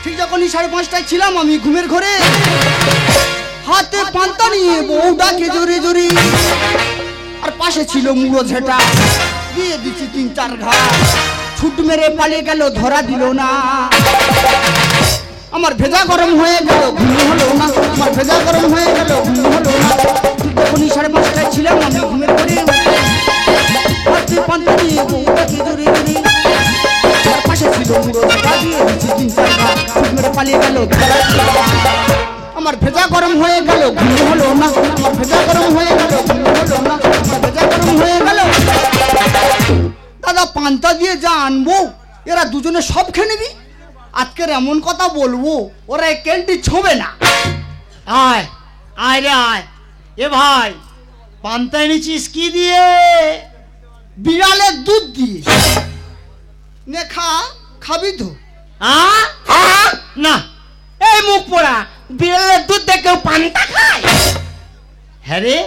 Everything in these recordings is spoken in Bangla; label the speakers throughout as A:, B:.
A: ঠিক যখনই 5:30টায় ছিলাম আমি ঘুমের ঘরে, হাতে পান্তা নিয়ে বউ ডাকে জোরে জোরে, আর পাশে ছিল মুড়ো ঝেঁটা, দিয়ে দিচ্ছি 3-4 ঘাট। ছুট মেরে পালিয়ে গেল, ধরা দিল না। আমার ভেজা গরম হয়ে গেল, ঘুম হলো না। আমার ভেজা গরম হয়ে গেল, ঘুম হলো না। ঠিক যখনই 5:30টায় ছিলাম আমি ঘুমের ঘরে, হাতে পান্তা নিয়ে বউ ডাকে জোরে জোরে, আর পাশে ছিল মুড়ো ঝেঁটা, দিয়ে দিচ্ছি 3-4 ঘাট। ছুট মেরে পালিয়ে গেল, ধরা দিল না। আমার ভেজা গরম হয়ে গেল, ঘুম হলো না। আমার ভেজা গরম হয়ে গেল, ঘুম হলো না। আমার ভেজা গরম হয়ে গেল। দাদা পান্তা দিয়ে যা আনবো এরা দুজনে সব খেয়ে নিবি। আজকের এমন কথা বলবো ওরা এই ক্যান্টি ছোবে না।
B: আয় আয় রে আয়। এ ভাই, পান্তা এনেছিস কি দিয়ে?
A: বিড়ালের দুধ দিয়ে। নে খা, খাবি তো?
B: না, এই মুখ পোড়া, বিড়ালের দুধ দিয়ে কেউ পান্তা খায়? হ্যাঁ রে,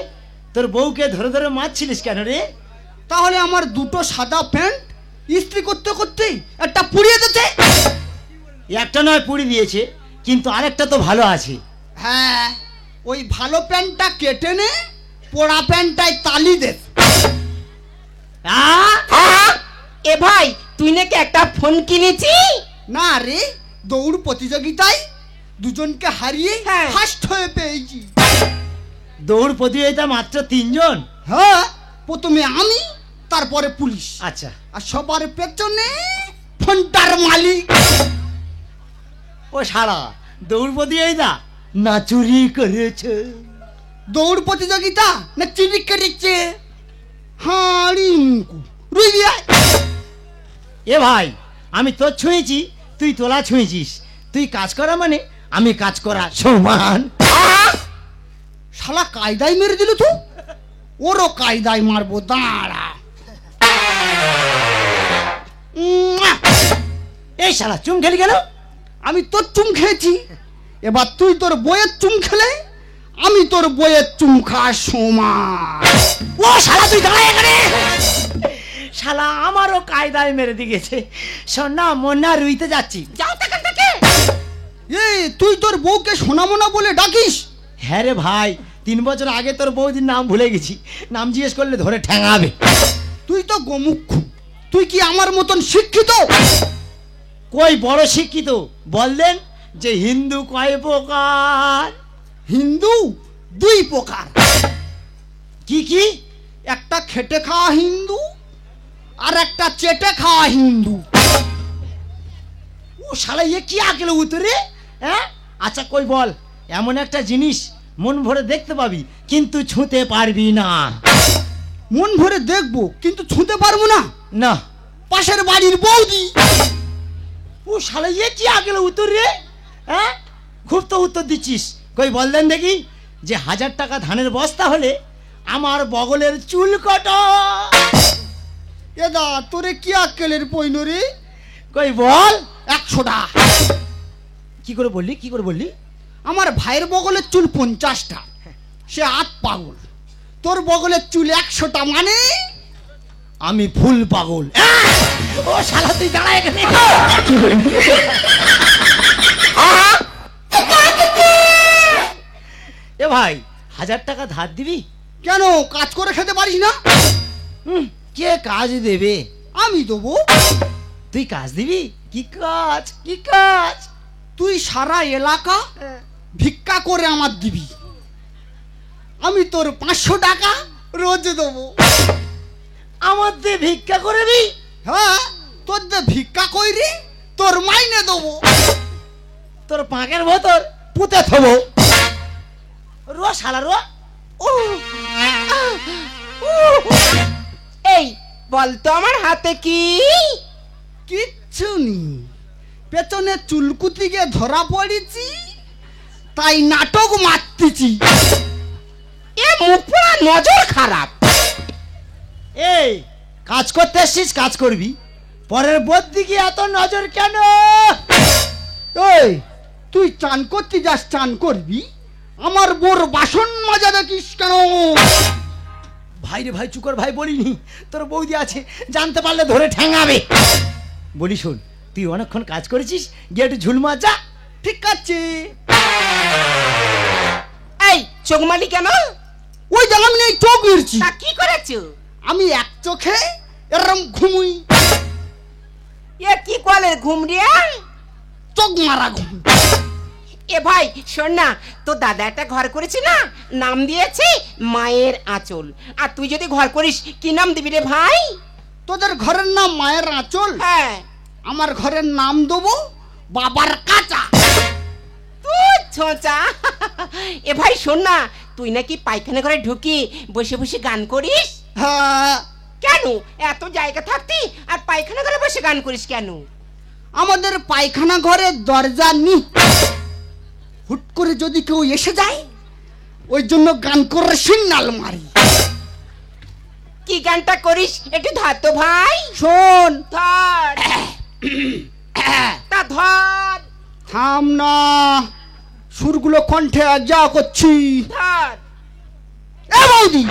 B: তোর বউকে ধরে ধরে মারছিলিস কেন রে?
A: তাহলে আমার দুটো সাদা প্যান্ট ইস্ত্রি করতে করতেই একটা পুড়িয়ে দিতে।
B: একটা নয় পুড়ি দিয়েছে, কিন্তু আরেকটা তো ভালো আছে।
A: হ্যাঁ, ওই ভালো প্যান্টটা কেটে নে, পোড়া প্যান্টটাই তালি দে।
C: এ ভাই, তুই নাকি একটা ফোন কিনেছি?
A: না রে, দৌড় প্রতিযোগিতায় দুজনকে হারিয়ে ফার্স্ট হয়ে পেয়েছি।
B: দৌড় প্রতিযোগিতা মাত্র 3 জন?
A: হ্যাঁ, প্রথমে আমি, তারপরে পুলিশ।
B: আচ্ছা,
A: আর সবার পেছনে ফোনটার মালিক।
B: ও সারা দৌড় প্রতিযোগিতা না চুরি করেছে?
A: দৌড় প্রতিযোগিতা না চুরি করেছে? হাড়ি মুকু রুই আয়।
B: এ ভাই, আমি তোর ছুঁয়েছি, তুই তোলা ছুঁয়েছিস। তুই কাজ করা মানে আমি কাজ করা সমান।
A: শালা কায়দায় মেরে দিল তো, ওরও কায়দায় মারবো, দাঁড়া।
B: এই শালা চুম খেলি কেন?
A: আমি তোর চুম খেয়েছি, এবার তুই তোর বইয়ের চুম খেলে আমি তোর বইয়ের চুম খাওয়ার সমান।
B: ও শালা তুই দাঁড়া এখানে। শালা আমারও কায়দায় মেরে দিয়েছে। সোনা মোনা রুইতে যাচ্ছি, যাও এখান থেকে।
A: এই তুই তোর বউকে সোনামোনা বলে ডাকিস?
B: হ্যাঁ রে ভাই, 3 বছর আগে তোর বউদির নাম ভুলে গেছি, নাম জিজ্ঞেস করলে ধরে ঠ্যাঙাবে।
A: তুই তো গোমুখ, তুই কি আমার মতন শিক্ষিত?
B: কই বড় শিক্ষিত বললেন যে হিন্দু কয় প্রকার?
A: হিন্দু 2 প্রকার।
B: কি কি?
A: একটা খেটে খাওয়া হিন্দু আর একটা চেটে খাওয়া হিন্দু।
B: ও শালা এ কি আকেলে উতরে? হ্যাঁ আচ্ছা কই বল, এমন একটা জিনিস মন ভরে দেখতে পাবি কিন্তু ছুঁতে পারবি না।
A: মন ভরে দেখবো কিন্তু ছুঁতে পারবো না?
B: না।
A: পাশের বাড়ির বৌদি।
B: ও শালা এ কি আকেলে উতরে? হ্যাঁ খুব তো উত্তর দিচ্ছিস। কই বললেন দেখি যে 1000 টাকা ধানের বস্তা হলে আমার বগলের চুল কাটা।
A: এদা তোরে কি আক্কেলের পইন রে?
B: কই বল।
A: 100 টাকা।
B: কি করে বললি, কি করে বললি?
A: আমার ভাইয়ের বগলের চুল 50টা, সে 8 পাগল। তোর বগলের চুল 100টা মানে
B: আমি ফুল পাগল। ও শালা তুই দাঁড়া এখানে। এ ভাই 1000 টাকা ধার দিবি?
A: কেন, কাজ করে খেতে পারিস না?
B: কে কাজ দেবে?
A: আমি দেবো।
B: তুই কাজ দিবি? কি কাজ, কি কাজ?
A: তুই সারা এলাকা ভিক্ষা করে আমার দিবি, আমি তোর 500 টাকা রোজ দেবো।
B: আমার দিয়ে ভিক্ষা করবি?
A: হ্যাঁ, তোর দিয়ে ভিক্ষা কইরি তোর মাইনে দেবো।
B: তোর পাঁকের ভেতর পুঁতে থবো। রো শালা রো।
C: এই বলতো আমার হাতে কি?
A: কিচ্ছু নেই, পেছনে চুলকুতিকে ধরা পড়েছি তাই নাটক মারতেছি।
C: এ মুখ পোড়া, নজর খারাপ।
B: এই কাজ করতে এসছিস, কাজ করবি, পরের বোর দিকে এত নজর কেন?
A: এই তুই চান করতে যাস, চান করবি, আমার বোর বাসন মাজা দেখিস কেন?
B: ভাই রে ভাই, চুকর ভাই বলিনি তোর বৌদি আছে, জানতে পারলে ধরে ঠ্যাঙাবে। বলি শোন, তুই অনেকক্ষণ কাজ করেছিস, গিয়ে একটু ঝুল মার যা।
A: ঠিক আছে।
C: এই চোখ মালি কেন?
A: ওই দেখ আমি এই চোখ মেরছি।
C: তা কি করেছো?
A: আমি এক চোখে এরম ঘুমুই,
C: এ কি কলে ঘুম রে?
A: চোখ মারা ঘুম।
C: এ ভাই শোন না, তো দাদা একটা ঘর করেছি না, নাম দিয়েছে মায়ের আঁচল। আর তুই যদি ঘর করিস কি নাম দিবি রে ভাই?
A: তোদের ঘরের নাম মায়ের আঁচল,
C: হ্যাঁ।
A: আমার ঘরের নাম দেবো বাবার কাঁচা।
C: তুই ছোঁচা। এ ভাই শোন না, তুই নাকি পায়খানা ঘরে ঢুকি বসে বসে গান করিস?
A: হ্যাঁ,
C: কেন এত জায়গা থাকতি আর পায়খানা ঘরে বসে গান করিস কেন?
A: আমাদের পায়খানা ঘরের দরজা নি, হুট করে যদি কেউ এসে যায় ওই জন্য গান করে সিগন্যাল মারি।
C: কি গানটা করিস একটু ধর তো ভাই।
A: শোন,
C: ধর। তা ধর।
A: থাম না, সুরগুলো কণ্ঠে যা করছি।
C: ধর।
A: এ বৌদি,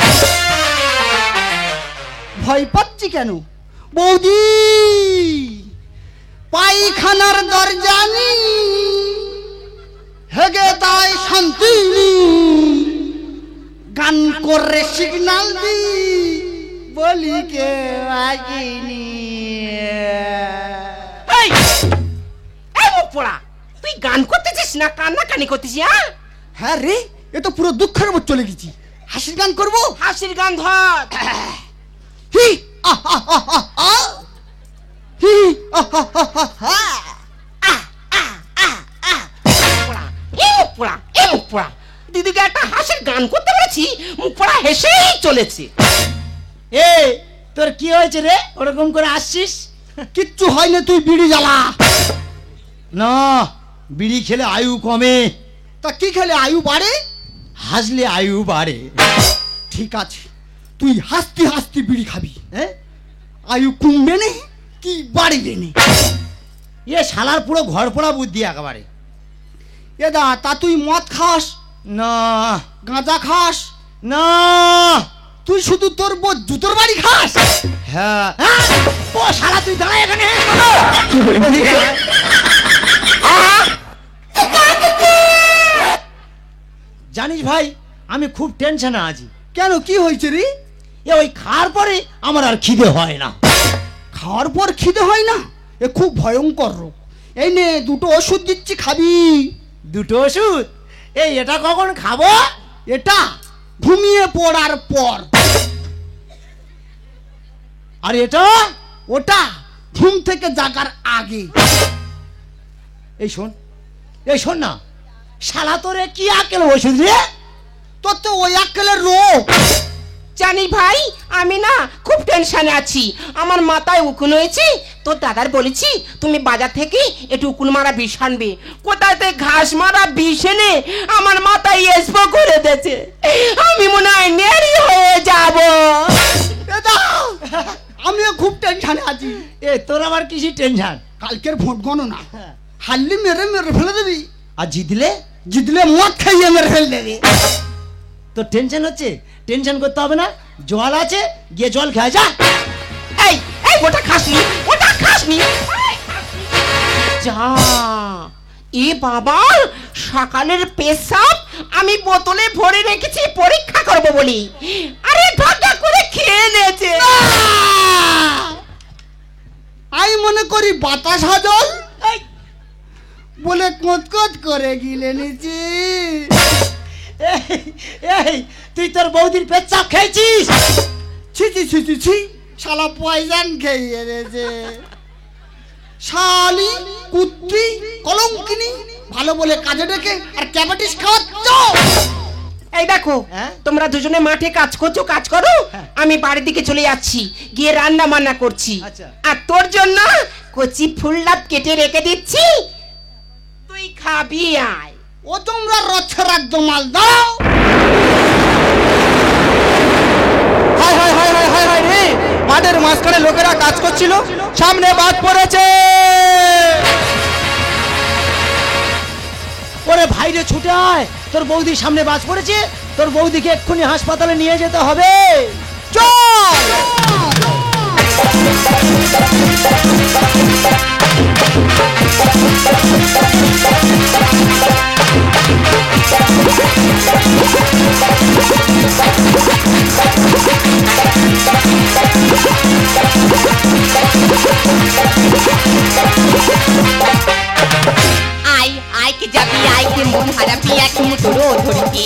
A: ভয় পাচ্ছি কেন? বৌদি, পায়খানার দরজা নি, হেগে তাই শান্তি নি, গান করে সিগন্যাল দি, বলি কে আগিনি।
C: এই এই মুখ পোড়া, তুই গান করতেছিস না কান্নাকানি করতেছিস? হ্যাঁ
A: হ্যাঁ রে, এ তো পুরো দুঃখের উপর চলে গেছি। হাসির গান করবো?
C: হাসির গান ধর।
A: হি আহ আহ আহ আহ আহ, হি আহ আহ আহ আহ আহ।
C: পোড়া, এই মুখ পোড়া, এই মুখ পোড়া, দিদিকে একটা হাসির গান করতে বলেছি, মুখ পোড়া হেসেই চলেছে।
B: এ তোর কি হয়েছে রে, ওরকম করে আসছিস?
A: কিচ্ছু হয় না, তুই বিড়ি জ্বালা।
B: না, বিড়ি খেলে আয়ু কমে,
A: তা কি খেলে আয়ু বাড়ে?
B: হাসলে আয়ু বাড়ে।
A: ঠিক আছে, তুই হাসতে হাসতে বিড়ি খাবি,
B: হ্যাঁ,
A: আয়ু কমবে নে কি বাড়বে নে?
B: এ শালার পুরো ঘর পোড়া বুদ্ধি একেবারে।
A: এ দা, তা তুই মদ খাস
B: না
A: গাঁজা খাস,
B: না,
A: তুই শুধু তোর জুতোর বাড়ি খাস?
B: হ্যাঁ। ও শালা তুই দাঁড়া এখানে। জানিস ভাই, আমি খুব টেনশনে আছি।
A: কেন, কি হয়েছে রে?
B: এ ওই খাওয়ার পরে আমার আর খিদে হয় না।
A: খাওয়ার পর খিদে হয় না? এ খুব ভয়ঙ্কর রোগ। এই নে, দুটো ওষুধ দিচ্ছি, খাবি।
B: দুটো ওষুধ? এই এটা কখন খাবো?
A: এটা ঘুমিয়ে পড়ার পর।
B: আর এটা?
A: ওটা ঘুম থেকে জাগার আগে।
B: এই শোন, এই শোন না, শালা তোরে কি আকেল ওষুধ রে?
A: তোর তো ওই আক্কেলের রোগ।
C: জানি ভাই, আমি না খুব টেনশনে আছি, আমার মাথায় উকুন হয়েছে। তোর দাদার বলেছি তুমি বাজার থেকে একটু উকুন মারা বিষ আনবে। কোথাতে ঘাস মারা বিষ এনে আমার মাথায় এসবো করে দিয়েছে, আমি মনে হয় নেরি হয়ে যাব।
A: এ দাও, আমিও খুব টেনশনে আছি।
B: এ তোর আবার কিসি টেনশন?
A: কালকের ভোট গণনা, হারলি মেরে মেরে ফেলে দিবি,
B: আর জিতলে?
A: জিতলে মদ খাইয়ে মেরে ফেলে দেবে।
B: তোর টেনশন হচ্ছে? টেনশন করতে হবে না, জল আছে, গিয়ে জল খেয়ে যা।
C: এই এই ওটা খাসনি, ওটা খাসনি। যা, এ বাবা, সকালের পেশাব আমি বোতলে ভরে রেখেছি পরীক্ষা করব বলি, আরে ঢাকা করে খেয়ে নিয়েছে।
A: আমি মনে করি বাতাস হাজল বলে কোঁত করে গিলে নিচ্ছি।
B: এই তুই তোর বৌদির পেচ্ছাপ খেয়েছিস?
A: ছি ছি ছি ছি ছি, শালা পয়জন খেয়ে এনেছে। শালি কুত্তি কলঙ্কিনী, ভালো বলে কাজে ডেকে আর ক্যাবেটিস খাওয়াচ্ছ।
C: এই দেখো,
B: হ্যাঁ?
C: তোমরা দুজনে মাঠে কাজ করছো, কাজ করো,
B: হ্যাঁ।
C: আমি বাড়ির দিকে চলে যাচ্ছি, গিয়ে রান্না বান্না করছি।
B: আচ্ছা।
C: আর তোর জন্য কচি ফুলডাব কেটে রেখে দিচ্ছি, তুই খাবি আয়।
A: ও তোমরা রচ্ছে রাখতো মাল দাও।
D: হায় হায় হায় হায় হায় হায় রে, মাঠের মাঝখানে লোকেরা কাজ করছিল, সামনে বাদ পড়েছে।
B: ওরে ভাইরে ছুটে আয়, তোর বৌদির সামনে বাস পড়েছে, তোর বৌদিকে এক্ষুনি হাসপাতালে নিয়ে যেতে হবে।
A: চল।
E: মন হারাবি এক মুঠো ধরবি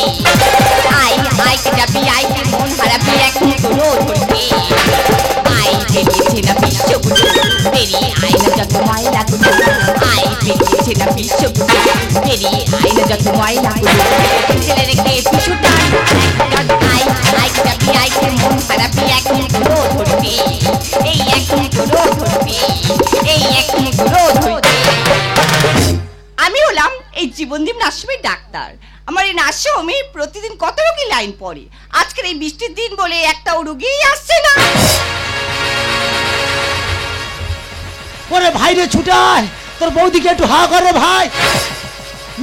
E: আই আই যাবি আই মন হারাবি এক মুঠো ধরবি আই বেরিয়েছে না বিশ্বগুলো বেরিয়ে আয় না যত ময়লাগুলো আই বেরিয়েছে না বিশ্বগুলো বেরিয়ে আয় না যত ময়লাগুলো ছেলে রেখে পিছু টান আই আই যাবি আই মন হারাবি এক মুঠো ধরবি এই এক মুঠো ধরবি এই এক মুঠো ধরবি। আমি হলাম এই জীবনদীপ নার্সিংহোমের ডাক্তার। আমার এই নার্সিংহোমে প্রতিদিন কত রোগী লাইন পড়ে, আজকের এই বৃষ্টির দিন বলে একটাও রোগীই আসছে না।
B: ওরে ভাই রে ছুটায়, তোর বৌদিকে একটু হা করে ভাই।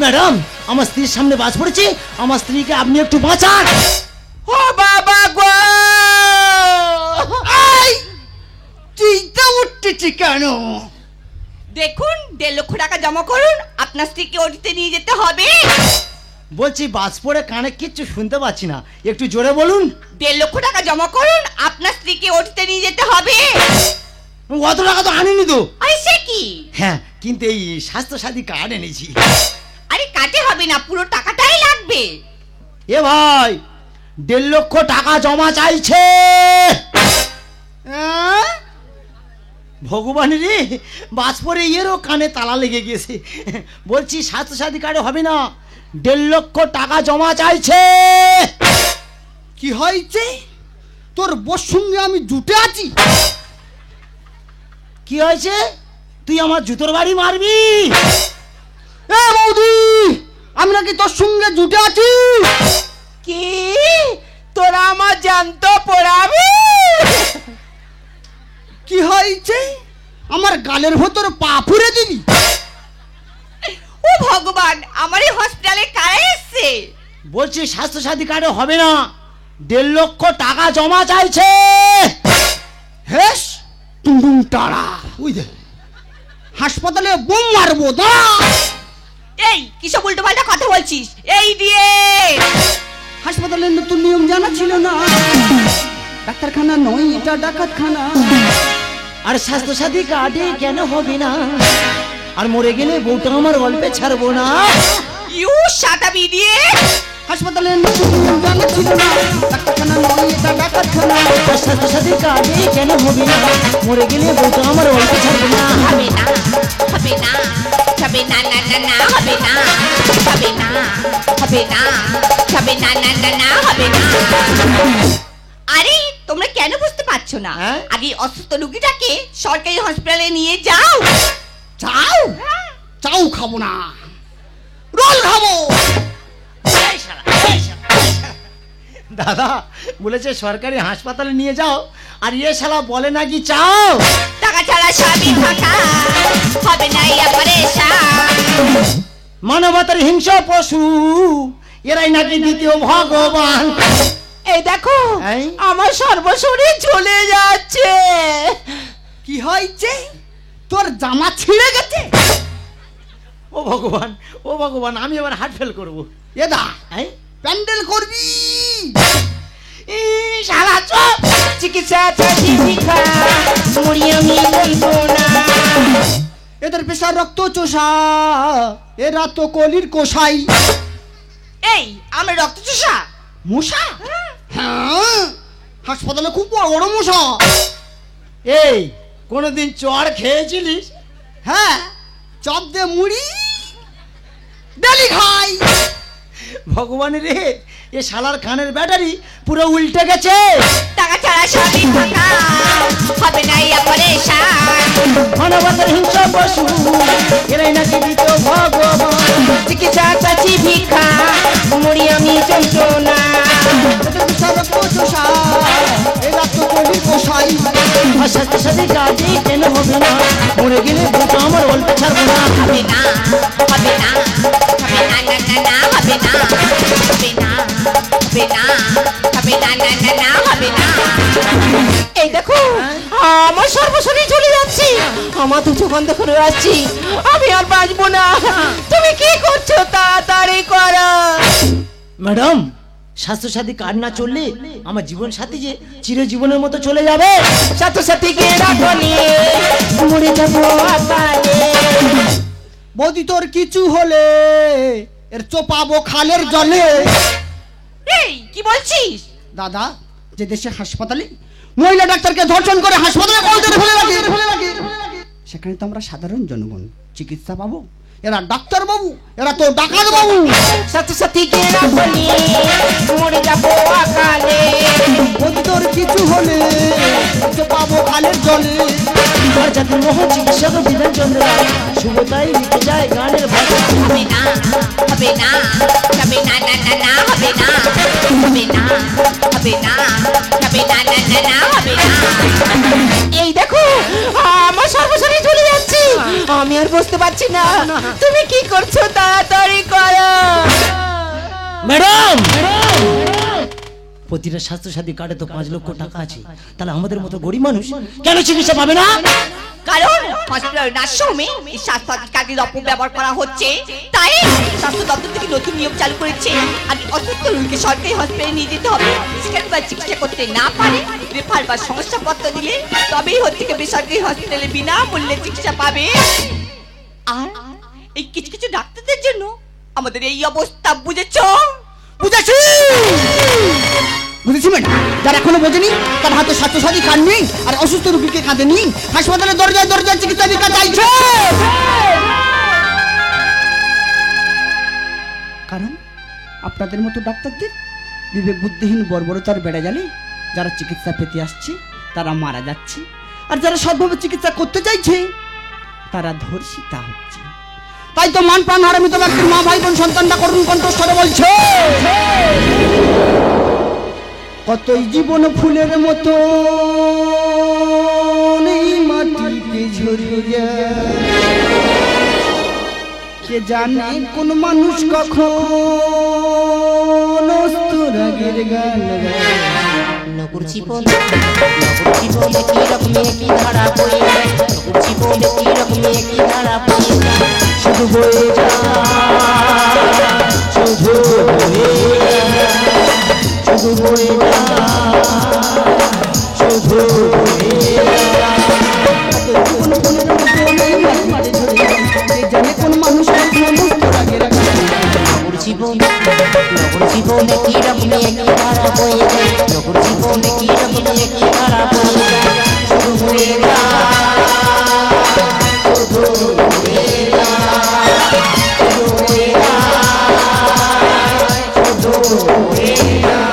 B: ম্যাডাম, আমার স্ত্রীর সামনে বাজ পড়েছে, আমার স্ত্রীকে আপনি একটু বাঁচান।
C: ও বাবা গো,
A: চিন্তা উঠতেছি কেন?
E: দেখুন 1.5 লক্ষ টাকা জমা করুন, আপনার স্ত্রীকে ওটিতে নিয়ে যেতে হবে।
B: বলছি বাজ পড়ে কানে কিচ্ছু শুনতে পাচ্ছি না, একটু জোরে বলুন।
E: 1.5 লক্ষ টাকা জমা করুন, আপনার স্ত্রীকে ওটিতে নিয়ে যেতে হবে।
B: অত টাকা তো আনিনি তো।
E: আরে সে কি?
B: হ্যাঁ, কিন্তু এই স্বাস্থ্য সাথী কার্ড এনেছি।
E: আরে কাটে হবে না, পুরো টাকাটাই লাগবে।
B: এ ভাই, 1.5 লক্ষ টাকা জমা চাইছে। ভগবান রে, বাজ পরে এরও কানে তালা লেগে গেছে। বলছি স্বাস্থ্য সাথী কার্ডে হবে না, 1.5 লক্ষ টাকা জমা চাইছে।
A: কি হয়েছে? তোর বোর সঙ্গে আমি জুটে আছি।
B: কি হয়েছে? তুই আমার জুতোর বাড়ি মারবি?
A: এ বৌদি, আমি নাকি তোর সঙ্গে জুটে আছি।
C: কি তোরা আমার জানতো পড়াবি?
A: কি হয়েছে? আমার গালের ভেতর পা ফুরে দিবি?
E: ও ভগবান, আমার এই হসপিটালে কারা এসছে?
B: বলছি স্বাস্থ্য সাথী কার্ডে হবে না, 1.5 লক্ষ টাকা জমা চাইছে।
A: হেস টুমটুম টাড়া, ওই দে হাসপাতালে বোম মারবো না।
E: এই কিসব উল্টো পাল্টা কথা বলছিস? এই দিয়ে
A: হাসপাতালে নতুন নিয়ম জানা ছিল না, ডাক্তারখানা নয় এটা ডাকাতখানা।
B: আর স্বাস্থ্য সাথী কার্ডে কেন হবে না? আর মরে গেলে বউটা আমার গল্পে ছাড়বো না।
E: You shut up idiot.
A: হাসপাতালে নতুন নিয়ম জানা ছিল না, ডাক্তারখানা নয় এটা ডাকাতখানা।
B: আর স্বাস্থ্য সাথী কার্ডে কেন হবে না? মরে গেলে বউটা আমার গল্পে ছাড়বো না।
E: হবে না, হবে না, হবে না, না না না, হবে না, হবে না, হবে না, হবে না, না না না, হবে না। আরে তোমরা কেন বুঝতে পারছো না?
B: হ্যাঁ?
E: আগে অসুস্থ রোগীটাকে সরকারি হসপিটালে নিয়ে যাও।
A: চাও? চাও খাবো না, রোল খাবো।
B: দাদা বলেছে সরকারি হাসপাতালে নিয়ে যাও, আর ইয়ে শালা বলে নাকি চাও।
E: টাকা ছাড়া সবই ফাঁকা, হবে না এই অপারেশন।
B: মানবতার হিংস্র পশু, এরাই নাকি দ্বিতীয় ভগবান।
C: এই দেখো,
B: এই?
C: আমার সর্বশরীর চলে যাচ্ছে।
A: কি হয়েছে? তোর জামা ছিঁড়ে গেছে?
B: ও ভগবান, ও ভগবান, আমি এবার হার্ট ফেল করবো।
A: এদা
B: এই?
A: প্যান্ডেল করবি?
B: শালা চুপ।
C: চিকিৎসা জীবিকা মরি আমি বলবো না।
A: এদের পেশার রক্ত চোষা, এরা তো কলির কোষাই।
E: এই আমরা রক্তচোষা?
A: মশা? হ্যাঁ, হাসপাতালে খুব বড় বড় মশা।
B: এই কোনোদিন চড় খেয়েছিলিস?
A: হ্যাঁ, চপ দিয়ে মুড়ি ডালি খাই।
B: ভগবান রে, এ শালার কানের ব্যাটারি পুরো উল্টে গেছে।
E: টাকা ছাড়া সবই ফাঁকা, হবে না এই অপারেশন।
B: মানবতার হিংস্র পশু, এরাই নাকি দ্বিতীয় ভগবান।
C: চিকিৎসা জীবিকা মরি আমি যন্ত্রণা।
A: এদের পেশার রক্ত চোষা, এরা তো কলির কোষাই।
B: আর স্বাস্থ্য সাথী কাজে কেন হবে না? মরে গেলে বউটা আমার অল্প ছাড়বো না।
E: হবে না, হবে না, হবে না, না না না, হবে না, হবে না, হবে না, হবে না, না না না, হবে না।
C: এই দেখো, আমার সর্বশরীর চলে যাচ্ছে, আমার দুটো বন্ধ করে আসছি, আমি আর বাঁচবো না। তুমি কি করছো? তাড়াতাড়ি করো।
B: ম্যাডাম, স্বাস্থ্য সাথী কার্ড না চললে আমার জীবন সাথী যে চিরজীবনের মতো চলে যাবে।
C: সাথে সাথীকে রাখো নিয়ে মরে যাবো আপারে।
A: বৌদি তোর কিছু হলে এর চোপাবো খালের জলে।
C: এই কি বলছিস?
A: দাদা, যে দেশে হাসপাতালে মহিলা ডাক্তারকে ধর্ষণ করে হাসপাতালে পৌঁছে ফেলে রাখে, সেখানে তো আমরা সাধারণ জনগণ চিকিৎসা পাবো, এরা ডাক্তার বাবু, এরা তো ডাকাত বাবু।
C: সাথে সাথে কেনা বলি মরে যাবো আকালে।
A: তোর কিছু হলে চোপাবো খালের জলে।
B: আর যাদের মোহ চিকিৎসক বিধান চন্দ্র শুভতাই লিখে যায় গানের ভাষা।
E: হবে না হবে না হবে না না না না হবে না হবে না হবে না হবে না না না না হবে না।
C: এই দেখো আমার সর্বশরী চলে যাচ্ছে, আমি আর বুঝতে পারছি না তুমি কি করছো, তাড়াতাড়ি করো।
B: ম্যাডাম, প্রতিটা স্বাস্থ্যসাথী কার্ডে তো 5 লক্ষ টাকা আছে, তাহলে আমাদের মতো গরিব মানুষ কেন চিকিৎসা পাবে না?
E: কারণ হসপিটালের নার্সিংহোমে এই স্বাস্থ্য কার্ডের অপব্যবহার করা হচ্ছে, তাই স্বাস্থ্য দপ্তর থেকে নতুন নিয়ম চালু করেছে। আর অসুস্থ রোগীকে সরকারি হসপিটালে নিয়ে যেতে হবে। সেখানে বা চিকিৎসা করতে না পারে রেফার বা সমস্যাপত্র দিলে তবেই হচ্ছে বেসরকারি হসপিটালে বিনামূল্যে চিকিৎসা পাবে। আর এই কিছু কিছু ডাক্তারদের জন্য আমাদের এই অবস্থা, বুঝেছো?
A: বুঝেছি বুঝেছি ম্যাডাম, যারা এখনো বোঝেনি তার হাতে স্বাস্থ্যসাথী কার্ড নেই আর অসুস্থ রোগীকে কাঁধে নিয়ে হাসপাতালের দরজায় দরজায় চিকিৎসা বিকা চাইছে। কারণ আপনাদের মতো ডাক্তারদের বিবেক বুদ্ধিহীন বর্বরতার বেড়া জালে যারা চিকিৎসা পেতে আসছে তারা মারা যাচ্ছে, আর যারা সৎভাবে চিকিৎসা করতে চাইছে তারা ধর্ষিতা হচ্ছে। তাই তো মান প্রাণ হারা মৃত ব্যক্তির মা ভাই বোন সন্তানটা করুণ কণ্ঠস্বরে বলছে, কতই জীবন ফুলের মতো মাটিতে ঝরে যায়, কে জানে কোন মানুষ কখন অস্তরাগের গান গায়।
C: নগর জীবনে কি রকমে কি ধারা বয়ে যায়, নগর জীবনে কি রকমে কি ধারা বয়ে যায়,
B: শুধু বয়ে যায়, শুধু বয়ে যায়, শুধু বয়ে যায়, শুধু বয়ে যায়।
A: জীবন ফুলের মতো মাটিতে ঝরে যায়, কে জানে কোন মানুষ কখন অস্তরাগের গান গায়।
C: নগর জীবনে কি রকমে কি ধারা বয়ে যায়, নগর জীবনে কি রকমে কি ধারা বয়ে যায়, শুধু বয়ে যায়, শুধু বয়ে যায়, শুধু বয়ে যায়, শুধু বয়ে যায়।